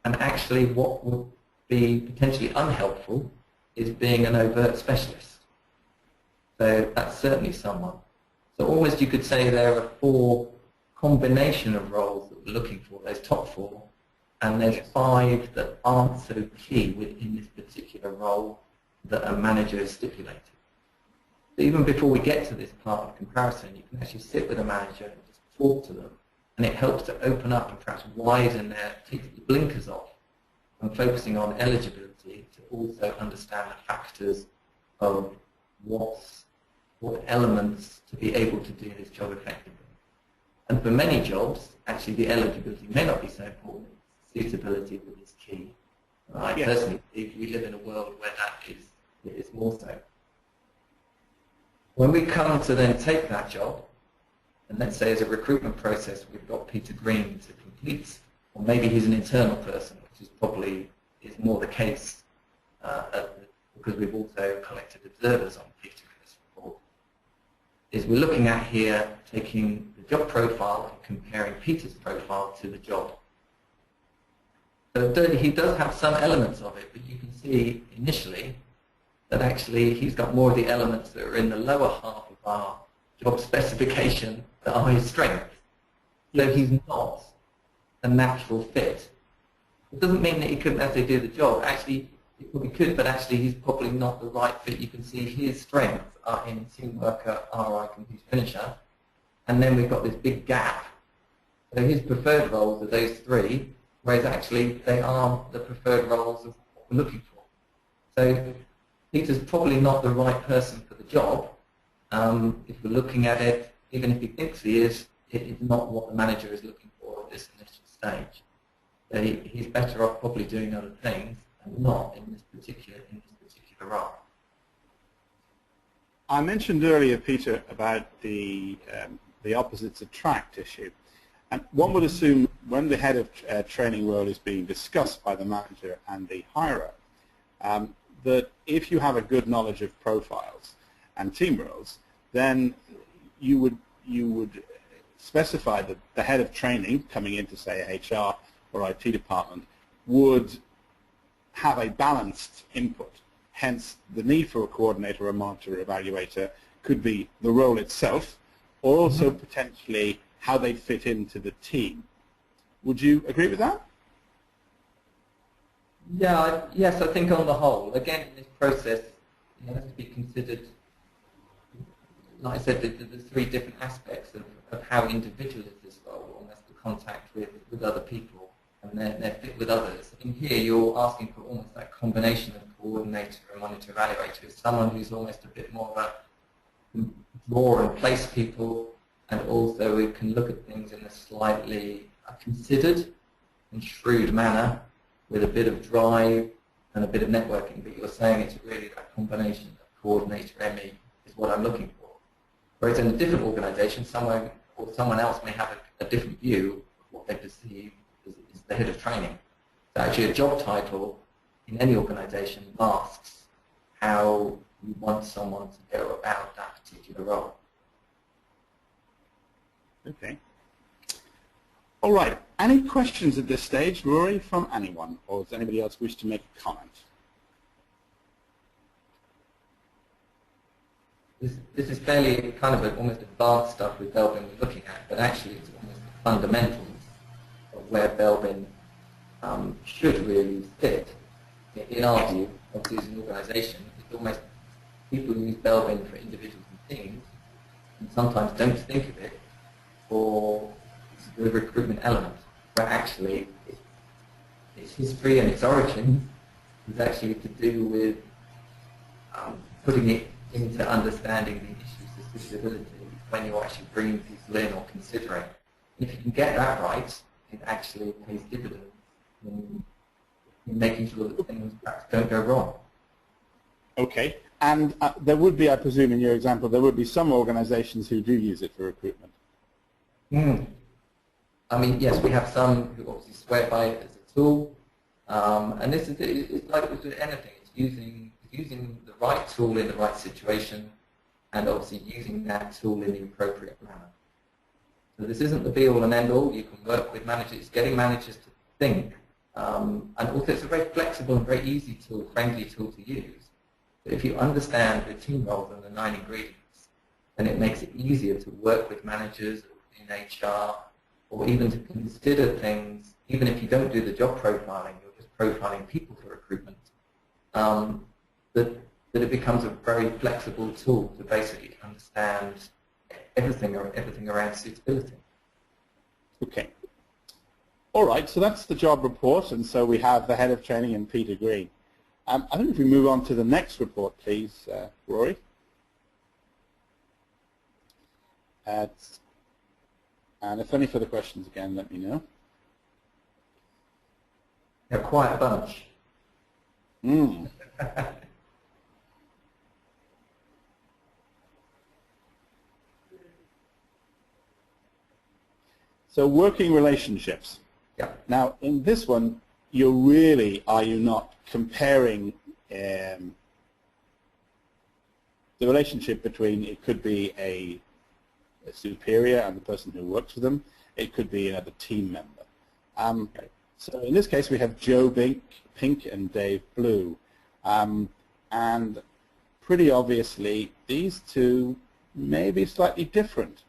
Speaker 3: and actually what would be potentially unhelpful is being an overt specialist. So that's certainly someone. So almost you could say there are 4 combination of roles that we're looking for, those top 4, and there's 5 that aren't so key within this particular role that a manager has stipulated. So even before we get to this part of comparison, you can actually sit with a manager and just talk to them, and it helps to open up and perhaps widen take the blinkers off and focusing on eligibility to also understand the factors of what's what elements to be able to do this job effectively. And for many jobs, actually the eligibility may not be so important. Suitability is key. I personally believe we live in a world where that is more so. When we come to then take that job, and let's say as a recruitment process we've got Peter Green to complete, or maybe he's an internal person, which is probably more the case because we've also collected observers on Peter in this report, is we're looking at here taking the job profile and comparing Peter's profile to the job. So he does have some elements of it, but you can see initially that actually he's got more of the elements that are in the lower half of our job specification that are his strengths. So he's not a natural fit. It doesn't mean that he couldn't actually do the job. Actually, he probably could, but actually he's probably not the right fit. You can see his strengths are in team worker, RI, computer finisher, and then we've got this big gap. So his preferred roles are those three, whereas actually they are the preferred roles of what we're looking for. So Peter's probably not the right person for the job. If we're looking at it, even if he thinks he is, it is not what the manager is looking for at this initial stage. So he's better off probably doing other things and not in this particular role.
Speaker 1: I mentioned earlier, Peter, about the opposites attract issue. And one would assume when the head of training role is being discussed by the manager and the hirer, that if you have a good knowledge of profiles and team roles, then you would specify that the head of training coming into, say, a HR or IT department would have a balanced input. Hence, the need for a coordinator or a monitor or evaluator could be the role itself, or also potentially how they fit into the team. Would you agree with that?
Speaker 3: Yeah, yes, I think on the whole, again, in this process, it has to be considered, like I said, the three different aspects of how individual is this role, almost the contact with other people and their fit with others. In here, you're asking for almost that combination of coordinator and monitor evaluator, someone who's almost a bit more of a draw and place people, and also we can look at things in a slightly considered and shrewd manner with a bit of drive and a bit of networking. But you're saying it's really that combination of coordinator, ME is what I'm looking for. Whereas in a different organization, someone else may have a different view of what they perceive as the head of training. So actually a job title in any organization masks how you want someone to go about that particular role.
Speaker 1: Okay. All right. Any questions at this stage, Rory, from anyone, or does anybody else wish to make a comment?
Speaker 3: This is fairly kind of almost advanced stuff with Belbin we're looking at, but actually it's almost the fundamentals of where Belbin should really fit. In our view, of as an organisation, it's almost people use Belbin for individuals and teams, and sometimes don't think of it for the recruitment element, where actually its history and its origins is actually to do with putting it into understanding the issues of suitability when you're actually bringing people in or considering. And if you can get that right, it actually pays dividends in making sure that things perhaps don't go wrong.
Speaker 1: Okay. And there would be, I presume, in your example, there would be some organizations who do use it for recruitment.
Speaker 3: I mean, yes, we have some who obviously swear by it as a tool, and this is it's like with anything. It's using the right tool in the right situation, and obviously using that tool in the appropriate manner. So this isn't the be-all and end-all. You can work with managers. It's getting managers to think, and also it's a very flexible and very easy tool, friendly tool to use. So if you understand the team roles and the 9 ingredients, then it makes it easier to work with managers in HR, or even to consider things, even if you don't do the job profiling, you're just profiling people for recruitment, that it becomes a very flexible tool to basically understand everything around suitability.
Speaker 1: Okay. All right, so that's the job report, and so we have the head of training and Peter Green. I think if we move on to the next report, please, Rory. And if any further questions, again, let me know.
Speaker 3: They're quite a bunch.
Speaker 1: So working relationships.
Speaker 3: Yeah.
Speaker 1: Now, in this one, you're really, are you not, comparing the relationship between, it could be a superior and the person who works for them. It could be another team member. So in this case, we have Joe Pink and Dave Blue. And pretty obviously, these two may be slightly different.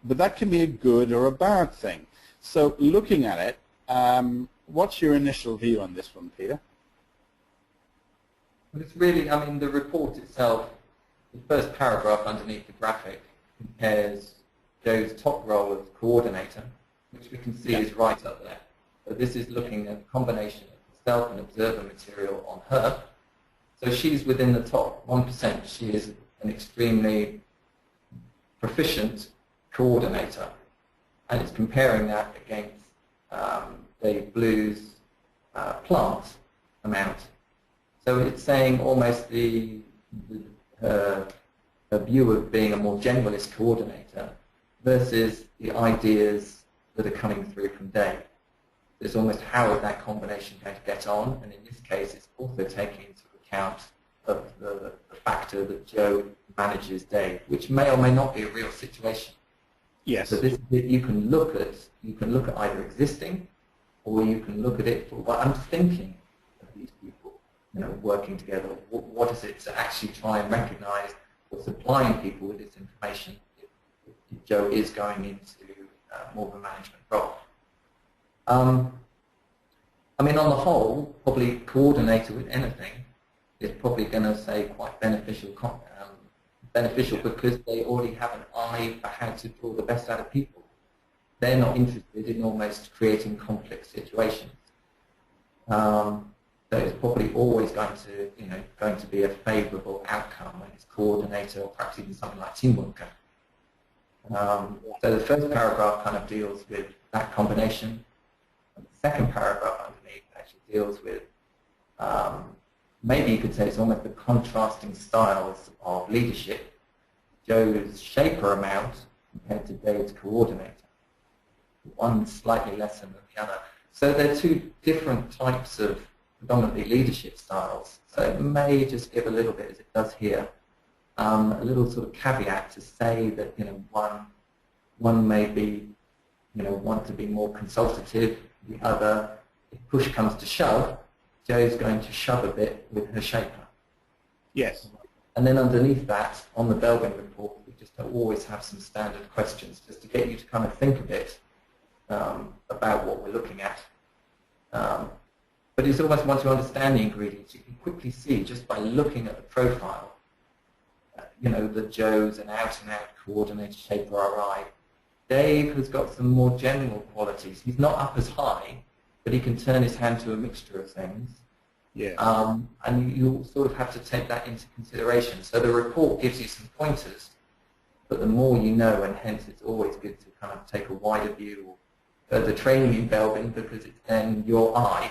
Speaker 1: But that can be a good or a bad thing. So looking at it, what's your initial view on this one, Peter?
Speaker 3: Well, it's really, I mean, the report itself, the first paragraph underneath the graphic compares Joe's top role as coordinator, which we can see is right up there. So this is looking at a combination of self and observer material on her. So she's within the top 1%. She is an extremely proficient coordinator, and it's comparing that against Dave Blue's plant amount. So it's saying almost her view of being a more generalist coordinator versus the ideas that are coming through from Dave. It's almost how is that combination going to get on, and in this case it's also taking into account of the factor that Joe manages Dave, which may or may not be a real situation.
Speaker 1: Yes.
Speaker 3: So this, you can look at either existing, or you can look at it for what I'm thinking of these people, working together. What is it to actually try and recognise or supplying people with this information if Joe is going into more of a management role? I mean, on the whole, probably coordinator with anything is probably going to say quite beneficial because they already have an eye for how to draw the best out of people. They're not interested in almost creating complex situations. So it's probably always going to be a favourable outcome when it's coordinator or perhaps even something like team worker. So the first paragraph kind of deals with that combination. And the second paragraph underneath actually deals with maybe you could say it's almost the contrasting styles of leadership. Joe's shaper amount compared to Dave's coordinator. One slightly less than the other. So they're two different types of predominantly leadership styles. So it may just give a little bit, as it does here, a little sort of caveat to say that one may be want to be more consultative. The other, if push comes to shove, Joe's going to shove a bit with her shaper.
Speaker 1: Yes.
Speaker 3: And then underneath that, on the Belbin report, we just always have some standard questions just to get you to kind of think a bit about what we're looking at. But it's almost once you understand the ingredients, you can quickly see just by looking at the profile, that Joe's an out-and-out coordinator, shaper, RI. Dave has got some more general qualities. He's not up as high, but he can turn his hand to a mixture of things.
Speaker 1: Yeah.
Speaker 3: And you sort of have to take that into consideration. So the report gives you some pointers, but the more you know, and hence it's always good to kind of take a wider view or further training in Belbin, because it's then your eye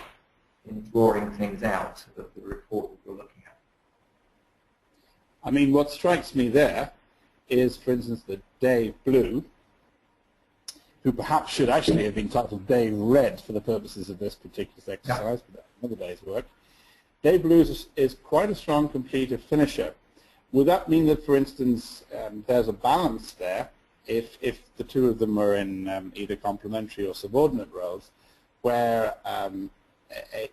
Speaker 3: in drawing things out of the report that you're looking at.
Speaker 1: I mean, what strikes me there is, for instance, that Dave Blue, who perhaps should actually have been titled Dave Red for the purposes of this particular exercise, but that's another day's work. Dave Blue is quite a strong completer finisher. Would that mean that, for instance, there's a balance there if the two of them are in either complementary or subordinate roles, where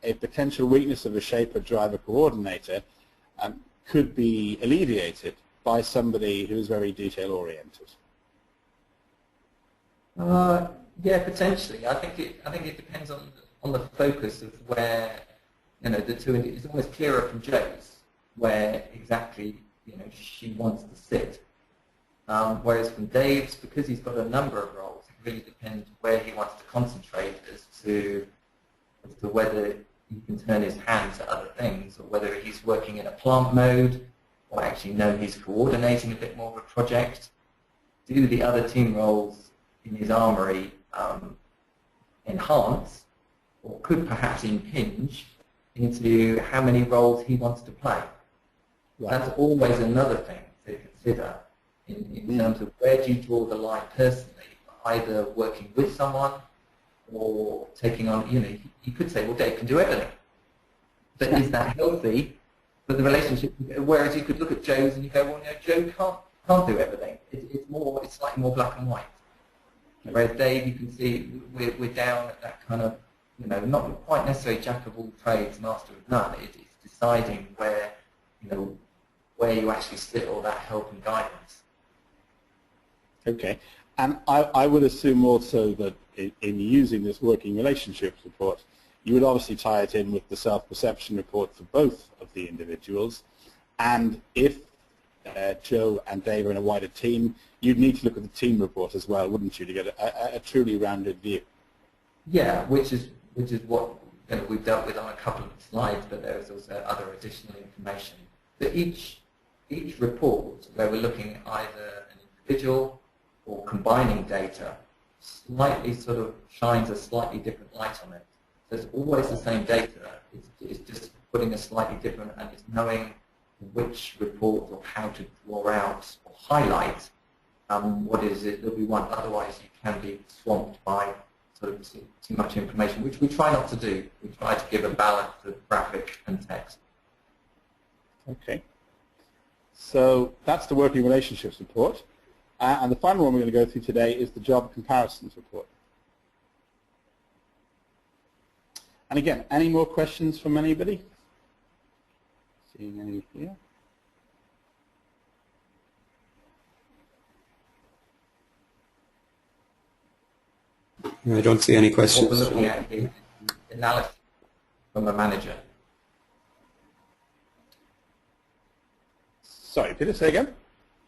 Speaker 1: a potential weakness of a shaper, driver, coordinator could be alleviated by somebody who's very detail-oriented?
Speaker 3: Yeah, potentially. I think it depends on the focus of where the two. It's almost clearer from Joe's where exactly she wants to sit. Whereas from Dave's, because he's got a number of roles, it really depends where he wants to concentrate as to whether he can turn his hand to other things, or whether he's working in a plant mode, or actually he's coordinating a bit more of a project. do the other team roles in his armory enhance, or could perhaps impinge into how many roles he wants to play? Right. That's always another thing to consider in terms of where do you draw the line personally, either working with someone or taking on, you could say, well, Dave can do everything. But is that healthy for the relationship? Whereas you could look at Joe's and you go, well, no, Joe can't do everything. It's slightly more black and white. Whereas Dave, you can see we're down at that kind of, not quite necessarily jack of all trades, master of none. It's deciding where you actually sit all that help and guidance.
Speaker 1: Okay, and I would assume also that in using this working relationships report, you would obviously tie it in with the self-perception report for both of the individuals, and if Joe and Dave are in a wider team, you'd need to look at the team report as well, wouldn't you, to get a truly rounded view? Yeah,
Speaker 3: which is what we've dealt with on a couple of slides, but there is also other additional information. So each report where we're looking at either an individual or combining data slightly sort of shines a slightly different light on it. So it's always the same data, it's just putting a slightly different, and it's knowing which report or how to draw out or highlight what is it that we want. Otherwise you can be swamped by sort of too much information, which we try not to do. We try to give a balance of graphic and text.
Speaker 1: Okay. So that's the working relationships report. And the final one we're going to go through today is the job comparisons report. And again, any more questions from anybody? Seeing any here?
Speaker 2: I don't see any questions.
Speaker 3: What we're looking at is analysis from a manager.
Speaker 1: Sorry, did I say again?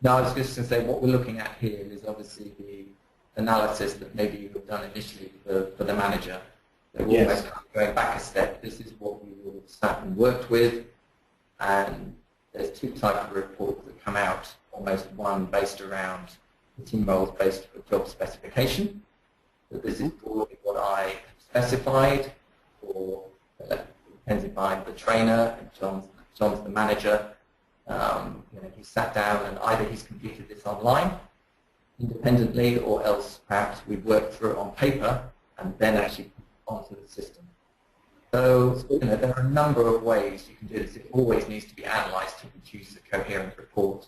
Speaker 3: No, I was just going to say what we're looking at here is obviously the analysis that maybe you have done initially for the manager. So we're almost going back a step. This is what we will have sat and worked with, and there's two types of reports that come out, almost one based around the team roles based for job specification. So this is broadly what I specified, or depends if I'm the trainer and John's the manager. He sat down and either he's completed this online independently, or else perhaps we've worked through it on paper and then actually onto the system. So there are a number of ways you can do this. It always needs to be analysed to produce a coherent report.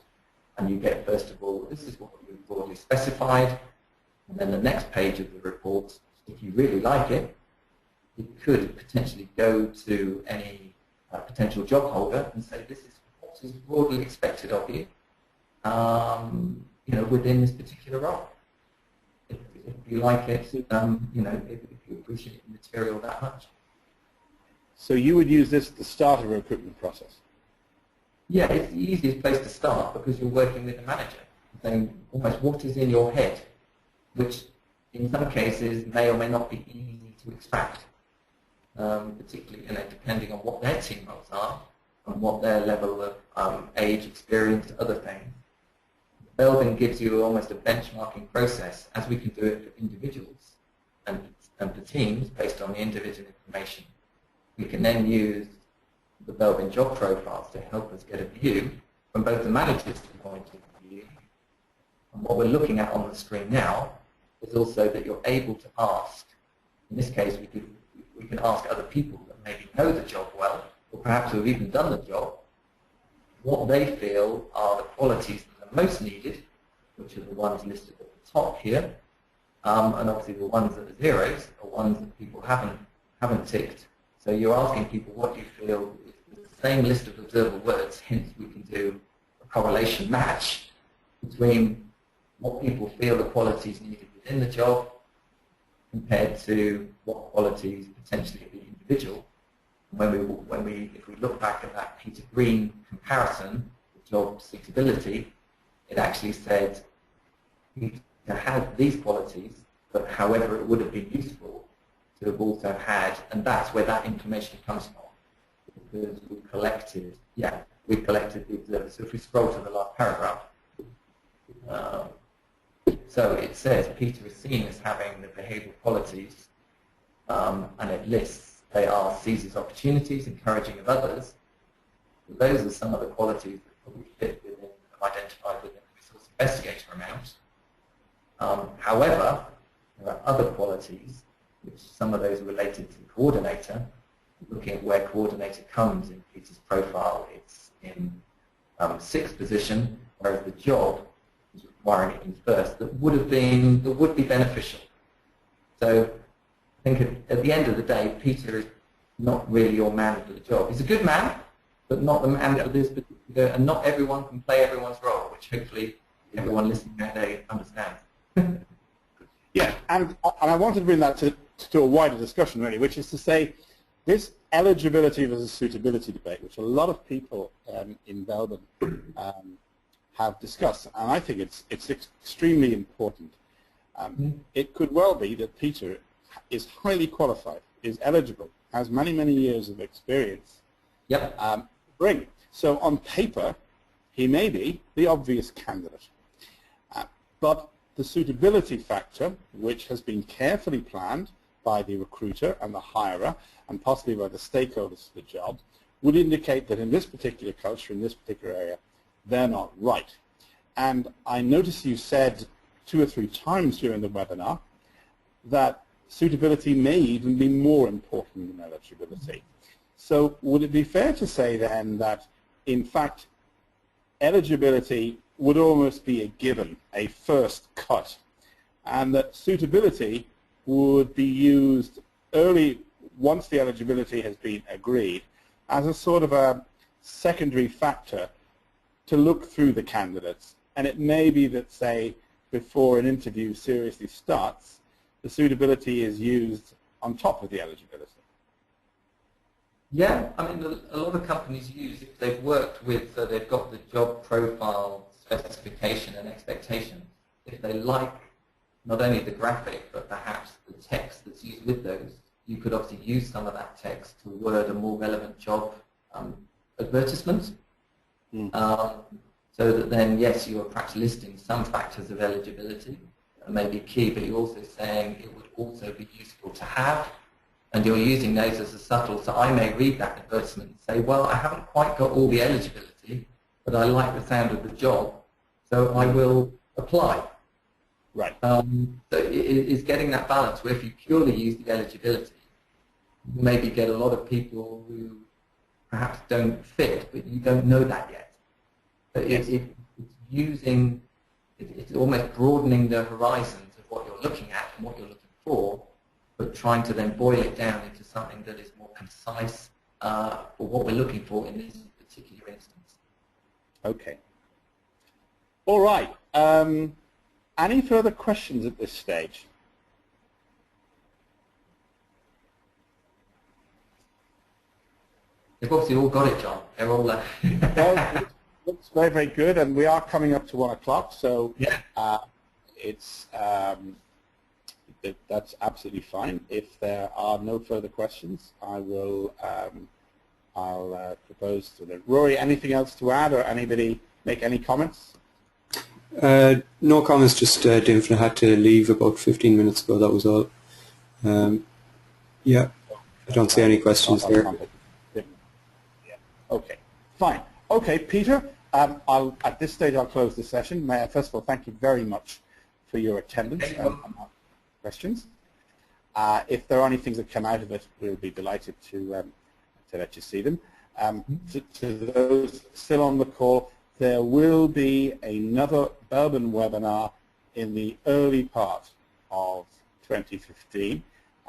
Speaker 3: And you get, first of all, this is what we've broadly specified. And then the next page of the report, if you really like it, you could potentially go to any potential job holder and say, this is what is broadly expected of you, within this particular role. If you like it, if you appreciate the material that much.
Speaker 1: So you would use this at the start of a recruitment process?
Speaker 3: Yeah, it's the easiest place to start because you're working with the manager, saying almost what is in your head, which in some cases may or may not be easy to extract, particularly depending on what their team roles are and what their level of age, experience, other things. Belbin gives you almost a benchmarking process, as we can do it for individuals and for teams based on the individual information. We can then use the Belbin job profiles to help us get a view from both the manager's point of view, and what we're looking at on the screen now is also that you're able to ask, in this case we can ask other people that maybe know the job well, or perhaps who have even done the job, what they feel are the qualities that are most needed, which are the ones listed at the top here, and obviously the ones that are zeros are ones that people haven't ticked. So you're asking people what do you feel is the same list of observable words, hence we can do a correlation match between what people feel the qualities needed within the job compared to what qualities potentially the individual. If we look back at that Peter Green comparison, the job suitability, it actually said Peter had these qualities, but however it would have been useful to have also had, and that's where that information comes from, because we collected the observers. So if we scroll to the last paragraph, So it says Peter is seen as having the behavioural qualities, and it lists they are seizes opportunities, encouraging of others. Those are some of the qualities that probably fit within, identified within the resource investigator amount. However, there are other qualities, which some of those are related to coordinator. Looking at where coordinator comes in Peter's profile, it's in 6th position, whereas the job is requiring it in 1st. That would be beneficial. So I think at the end of the day, Peter is not really your man for the job. He's a good man, but not the man for this particular, and not everyone can play everyone's role, which hopefully everyone listening today understands.
Speaker 1: Yeah, and I wanted to bring that to a wider discussion, really, which is to say this eligibility versus suitability debate, which a lot of people in Belbin have discussed, and I think it's extremely important. It could well be that Peter is highly qualified, is eligible, has many, many years of experience.
Speaker 3: Yep.
Speaker 1: Bring. So on paper, he may be the obvious candidate. But the suitability factor, which has been carefully planned by the recruiter and the hirer, and possibly by the stakeholders for the job, would indicate that in this particular culture, in this particular area, they're not right. And I noticed you said 2 or 3 times during the webinar that suitability may even be more important than eligibility. So would it be fair to say then that, in fact, eligibility would almost be a given, a first cut, and that suitability would be used early, once the eligibility has been agreed, as a sort of a secondary factor to look through the candidates? And it may be that, say, before an interview seriously starts, the suitability is used on top of the eligibility.
Speaker 3: Yeah, I mean, a lot of companies use, if they've worked with, they've got the job profile, specification and expectations. If they like not only the graphic, but perhaps the text that's used with those, you could obviously use some of that text to word a more relevant job advertisement. So that then, yes, you are perhaps listing some factors of eligibility that may be key, but you're also saying it would also be useful to have, and you're using those as a subtle. So I may read that advertisement and say, well, I haven't quite got all the eligibility, but I like the sound of the job, so I will apply.
Speaker 1: Right.
Speaker 3: So it's getting that balance where if you purely use the eligibility, you maybe get a lot of people who perhaps don't fit, but you don't know that yet. But it's using, it's almost broadening the horizons of what you're looking at and what you're looking for, but trying to then boil it down into something that is more concise for what we're looking for in this particular instance.
Speaker 1: Okay. All right. Any further questions at this stage?
Speaker 3: They've obviously all got it, John. They're all
Speaker 1: Well, it looks very, very good, and we are coming up to 1 o'clock, so
Speaker 3: yeah.
Speaker 1: That's absolutely fine. If there are no further questions, I will I'll propose to them. Rory, anything else to add, or anybody make any comments?
Speaker 2: No comments, just Dinfna had to leave about 15 minutes ago, that was all. Yeah, I don't see any questions there.
Speaker 1: Yeah. Okay, fine. Okay, Peter, at this stage I'll close the session. May I first of all thank you very much for your attendance and questions. If there are any things that come out of it, we'll be delighted to let you see them. To those still on the call, there will be another Belbin webinar in the early part of 2015,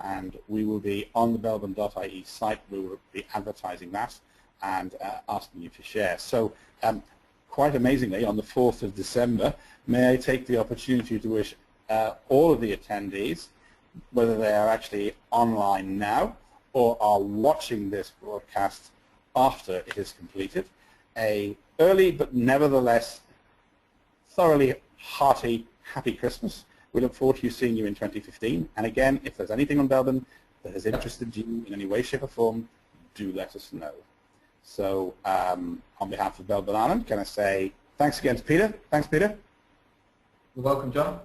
Speaker 1: and we will be on the belbin.ie site. We will be advertising that and asking you to share. So quite amazingly, on the 4th of December, may I take the opportunity to wish all of the attendees, whether they are actually online now or are watching this broadcast after it is completed, a early but nevertheless thoroughly hearty, happy Christmas. We look forward to seeing you in 2015. And again, if there's anything on Belbin that has interested you in any way, shape or form, do let us know. So on behalf of Belbin Ireland, can I say thanks again to Peter. Thanks, Peter.
Speaker 3: You're welcome, John.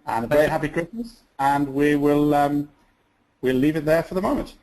Speaker 1: And a very happy Christmas. And we'll leave it there for the moment.